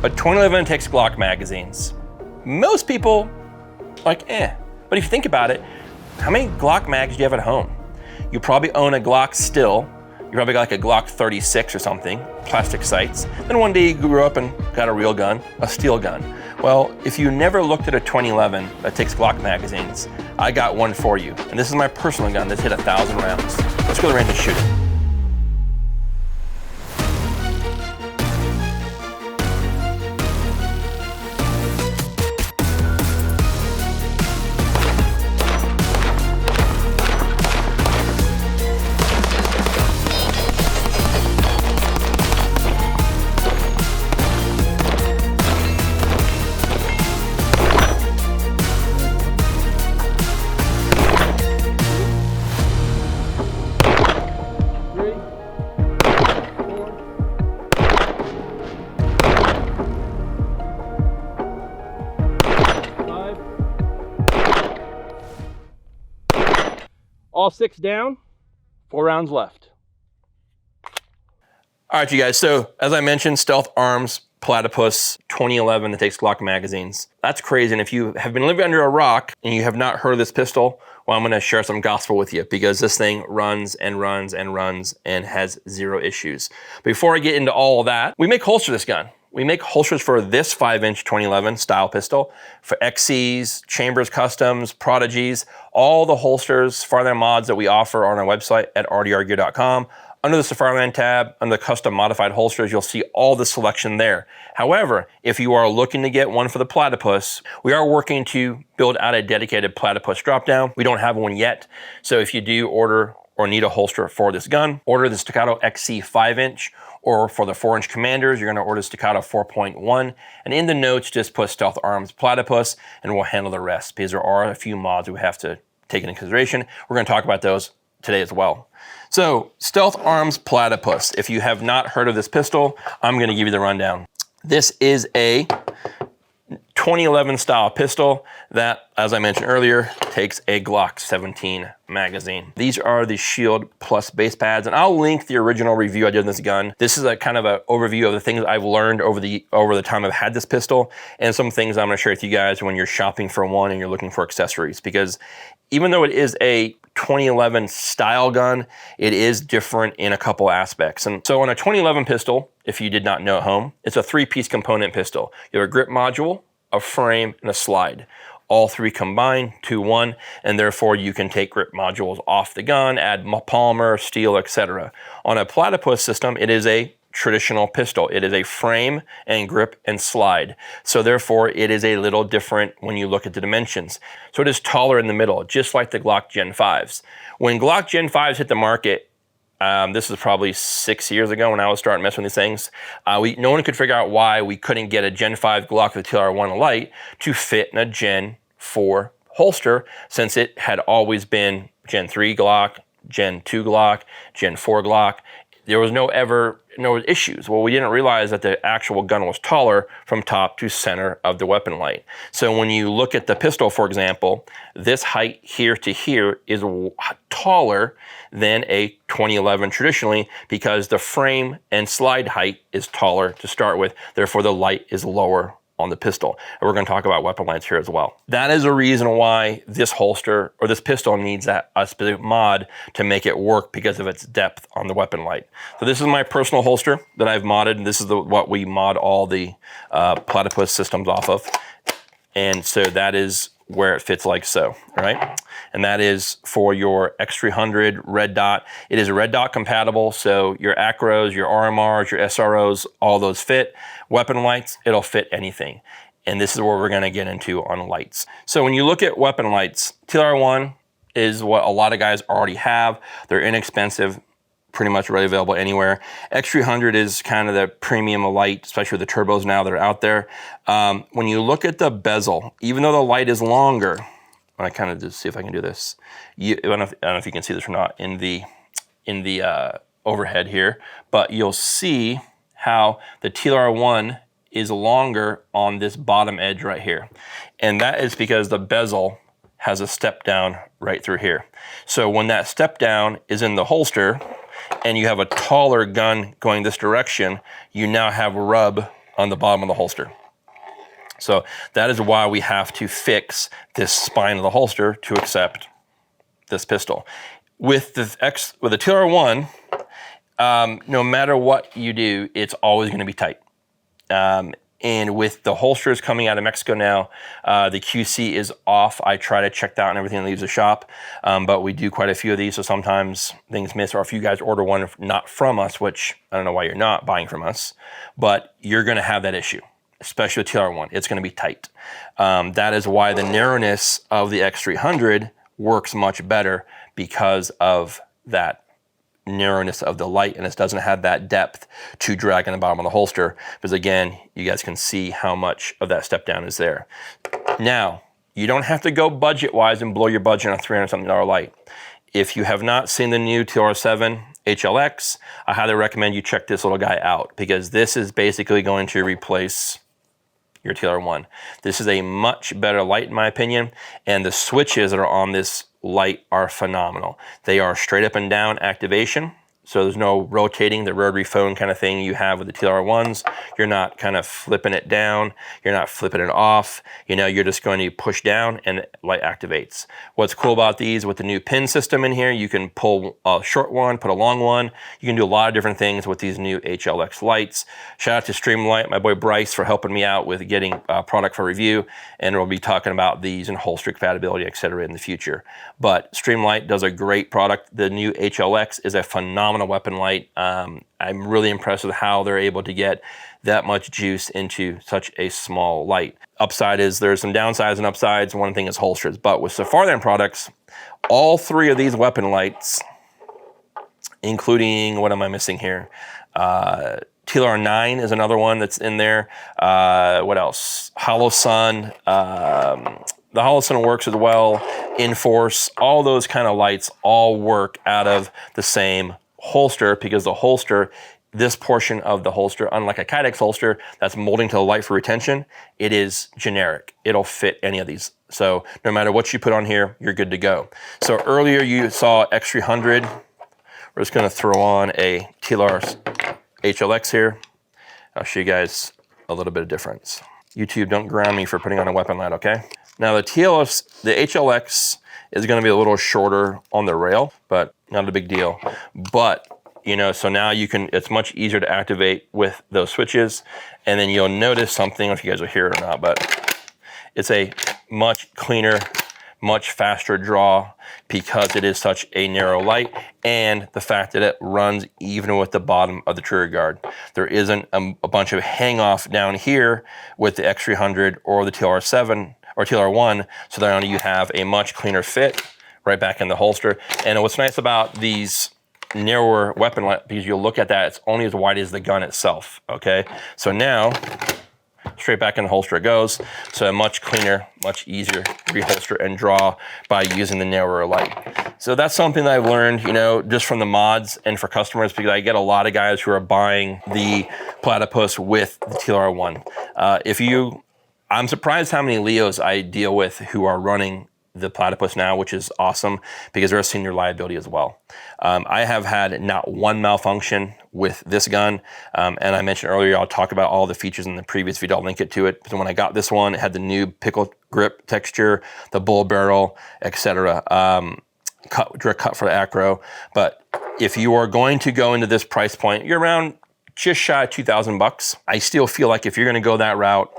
but 2011 takes Glock magazines. Most people, like, But if you think about it, how many Glock mags do you have at home? You probably own a Glock still. You probably got like a Glock 36 or something, plastic sights. Then one day you grew up and got a real gun, a steel gun. Well, if you never looked at a 2011 that takes Glock magazines, I got one for you. And this is my personal gun that's hit 1,000 rounds. Let's go to the range and shoot it. All 6 down, 4 rounds left. All right, you guys, so as I mentioned, Stealth Arms Platypus 2011 that takes Glock magazines. That's crazy, and if you have been living under a rock and you have not heard of this pistol, well, I'm gonna share some gospel with you because this thing runs and runs and runs and has 0 issues. Before I get into all of that, we make holsters for this gun. We make holsters for this 5-inch 2011 style pistol, for XCs, Chambers Customs, Prodigies, all the holsters, Fireland mods that we offer are on our website at rdrgear.com. Under the Fireland tab, under the custom modified holsters, you'll see all the selection there. However, if you are looking to get one for the Platypus, we are working to build out a dedicated Platypus drop-down. We don't have one yet, so if you do order or need a holster for this gun, order the Staccato XC 5-inch, or for the 4-inch Commanders, you're gonna order Staccato 4.1, and in the notes, just put Stealth Arms Platypus, and we'll handle the rest, because there are a few mods we have to take into consideration. We're gonna talk about those today as well. So, Stealth Arms Platypus. If you have not heard of this pistol, I'm gonna give you the rundown. This is a 2011 style pistol that, as I mentioned earlier, takes a Glock 17 magazine. These are the Shield Plus base pads, and I'll link the original review I did on this gun. This is a kind of an overview of the things I've learned over the time I've had this pistol, and some things I'm gonna share with you guys when you're shopping for one and you're looking for accessories, because even though it is a 2011 style gun, it is different in a couple aspects. And so on a 2011 pistol, if you did not know at home, it's a 3-piece component pistol. You have a grip module, a frame, and a slide. All 3 combined to 1, and therefore you can take grip modules off the gun, add polymer, steel, etc. On a Platypus system, it is a traditional pistol. It is a frame and grip and slide. So therefore it is a little different when you look at the dimensions. So it is taller in the middle, just like the Glock Gen 5s. When Glock Gen 5s hit the market, this is probably 6 years ago when I was starting messing with these things, no one could figure out why we couldn't get a Gen 5 Glock with a TLR1 light to fit in a Gen 4 holster, since it had always been Gen 3 Glock, Gen 2 Glock, Gen 4 Glock. There was no issues. Well, we didn't realize that the actual gun was taller from top to center of the weapon light. So when you look at the pistol, for example, this height here to here is taller than a 2011 traditionally, because the frame and slide height is taller to start with. Therefore, the light is lower on the pistol. And we're gonna talk about weapon lights here as well. That is a reason why this holster or this pistol needs a specific mod to make it work, because of its depth on the weapon light. So this is my personal holster that I've modded. This is what we mod all the Platypus systems off of. And so that is where it fits like so, right? And that is for your X300 red dot. It is red dot compatible, so your Acros, your RMRs, your SROs, all those fit. Weapon lights, it'll fit anything. And this is where we're gonna get into on lights. So when you look at weapon lights, TLR1 is what a lot of guys already have. They're inexpensive, pretty much readily available anywhere. X300 is kind of the premium light, especially with the turbos now that are out there. When you look at the bezel, even though the light is longer, I kind of just see if I can do this. I don't know if you can see this or not in the overhead here, but you'll see how the TLR1 is longer on this bottom edge right here. And that is because the bezel has a step down right through here. So when that step down is in the holster and you have a taller gun going this direction, you now have rub on the bottom of the holster. So that is why we have to fix this spine of the holster to accept this pistol. With the TLR1, no matter what you do, it's always going to be tight. And with the holsters coming out of Mexico now, the QC is off. I try to check that out and everything that leaves the shop, but we do quite a few of these, so sometimes things miss, or if you guys order one not from us, which I don't know why you're not buying from us, but you're going to have that issue, especially with TLR1. It's going to be tight. That is why the narrowness of the X300 works much better, because of that narrowness of the light, and it doesn't have that depth to drag on the bottom of the holster, because again, you guys can see how much of that step down is there. Now, you don't have to go budget wise and blow your budget on a $300 something light. If you have not seen the new TLR7 HLX, I highly recommend you check this little guy out, because this is basically going to replace your TLR1. This is a much better light in my opinion, and the switches that are on this light are phenomenal. They are straight up and down activation, so there's no rotating the rotary phone kind of thing you have with the TLR1s. You're not kind of flipping it down, you're not flipping it off, you know, you're just going to push down and light activates. What's cool about these, with the new pin system in here, you can pull a short one, put a long one. You can do a lot of different things with these new HLX lights. Shout out to Streamlight, my boy Bryce, for helping me out with getting a product for review, and we'll be talking about these and holster compatibility, etc. in the future. But Streamlight does a great product. The new HLX is a phenomenal weapon light. I'm really impressed with how they're able to get that much juice into such a small light. Upside is there's some downsides and upsides. One thing is holsters, but with Safariland products, all three of these weapon lights, including, what am I missing here? TLR9 is another one that's in there. What else? Hollow Sun. The Hollow Sun works as well. Enforce, all those kind of lights all work out of the same holster, because the holster, this portion of the holster, unlike a Kydex holster that's molding to the light for retention, it is generic. It'll fit any of these. So no matter what you put on here, you're good to go. So earlier you saw X300. We're just gonna throw on a TLR HLX here. I'll show you guys a little bit of difference. YouTube, don't ground me for putting on a weapon light, okay? Now the HLX is gonna be a little shorter on the rail, but not a big deal. But, you know, so now you can, it's much easier to activate with those switches. And then you'll notice something, I don't know if you guys will hear it or not, but it's a much cleaner, much faster draw, because it is such a narrow light, and the fact that it runs even with the bottom of the trigger guard. There isn't a bunch of hang off down here with the X300 or the TLR7 or TLR1, so now you have a much cleaner fit right back in the holster. And what's nice about these narrower weapon light, because you'll look at that, it's only as wide as the gun itself, okay? So now, straight back in the holster it goes. So a much cleaner, much easier reholster and draw by using the narrower light. So that's something that I've learned, you know, just from the mods and for customers, because I get a lot of guys who are buying the Platypus with the TLR1. I'm surprised how many Leos I deal with who are running the Platypus now, which is awesome, because they're seeing your liability as well. I have had not one malfunction with this gun, and I mentioned earlier, I'll talk about all the features in the previous video, I'll link it to it. So when I got this one, it had the new pickle grip texture, the bull barrel, etc. Direct cut for the acro. But if you are going to go into this price point, you're around just shy of 2,000 bucks. I still feel like if you're gonna go that route,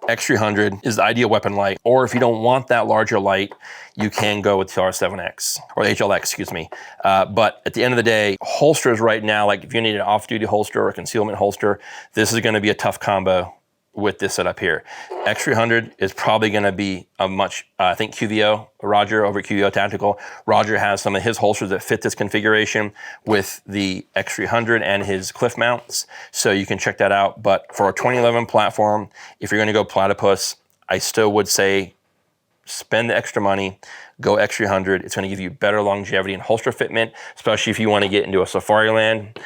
X300 is the ideal weapon light, or if you don't want that larger light, you can go with TLR7X, or HLX, excuse me. But at the end of the day, holsters right now, like if you need an off-duty holster or a concealment holster, this is gonna be a tough combo with this setup here. X300 is probably gonna be a much, I think QVO, Roger over at QVO Tactical, Roger has some of his holsters that fit this configuration with the X300 and his cliff mounts, so you can check that out. But for a 2011 platform, if you're gonna go Platypus, I still would say spend the extra money, go X300. It's gonna give you better longevity and holster fitment, especially if you wanna get into a Safariland.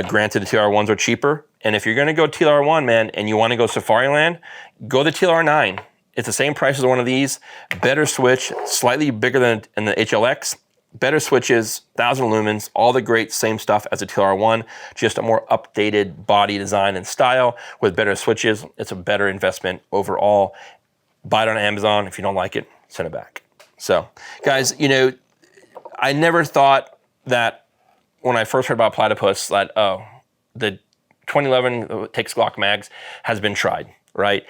Granted, the TLR1s are cheaper, and if you're gonna go TLR1, man, and you wanna go Safariland, go the TLR9. It's the same price as one of these, better switch, slightly bigger than in the HLX, better switches, 1,000 lumens, all the great same stuff as a TLR1, just a more updated body design and style with better switches. It's a better investment overall. Buy it on Amazon. If you don't like it, send it back. So guys, you know, I never thought that when I first heard about Platypus that, oh, the 2011 takes Glock mags has been tried, right?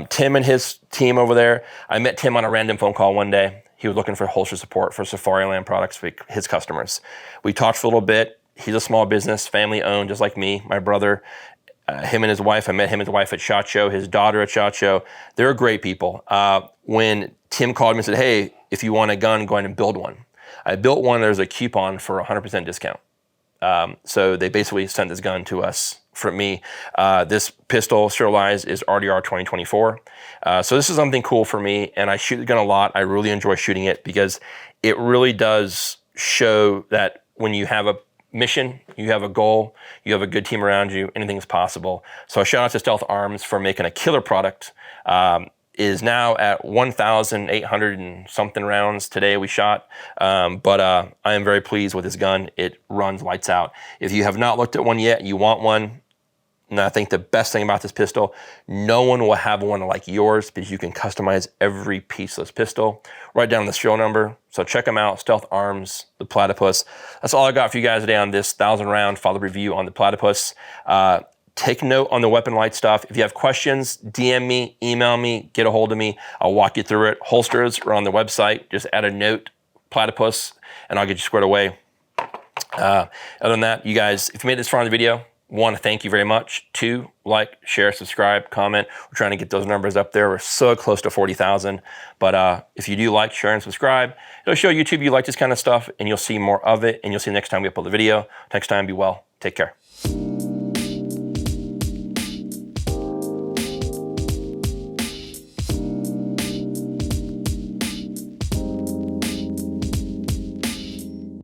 Tim and his team over there, I met Tim on a random phone call one day. He was looking for holster support for Safariland products for his customers. We talked for a little bit. He's a small business, family owned, just like me, my brother, him and his wife. I met him and his wife at SHOT Show, his daughter at SHOT Show. They're great people. When Tim called me and said, hey, if you want a gun, go ahead and build one. I built one, there's a coupon for 100% discount. So they basically sent this gun to us from me. This pistol serialized is RDR 2024. So this is something cool for me, and I shoot the gun a lot. I really enjoy shooting it because it really does show that when you have a mission, you have a goal, you have a good team around you, anything is possible. So a shout out to Stealth Arms for making a killer product. Is now at 1,800 and something rounds today we shot. But I am very pleased with this gun. It runs lights out. If you have not looked at one yet, you want one, and I think the best thing about this pistol, no one will have one like yours because you can customize every piece of this pistol. Write down the serial number. So check them out, Stealth Arms, the Platypus. That's all I got for you guys today on this 1,000 round follow review on the Platypus. Take note on the weapon light stuff. If you have questions, DM me, email me, get a hold of me. I'll walk you through it. Holsters are on the website. Just add a note, Platypus, and I'll get you squared away. Other than that, you guys, if you made this far in the video, one, thank you very much. Two, like, share, subscribe, comment. We're trying to get those numbers up there. We're so close to 40,000. But if you do like, share, and subscribe, it'll show YouTube you like this kind of stuff, and you'll see more of it, and you'll see next time we upload the video. Next time, be well. Take care.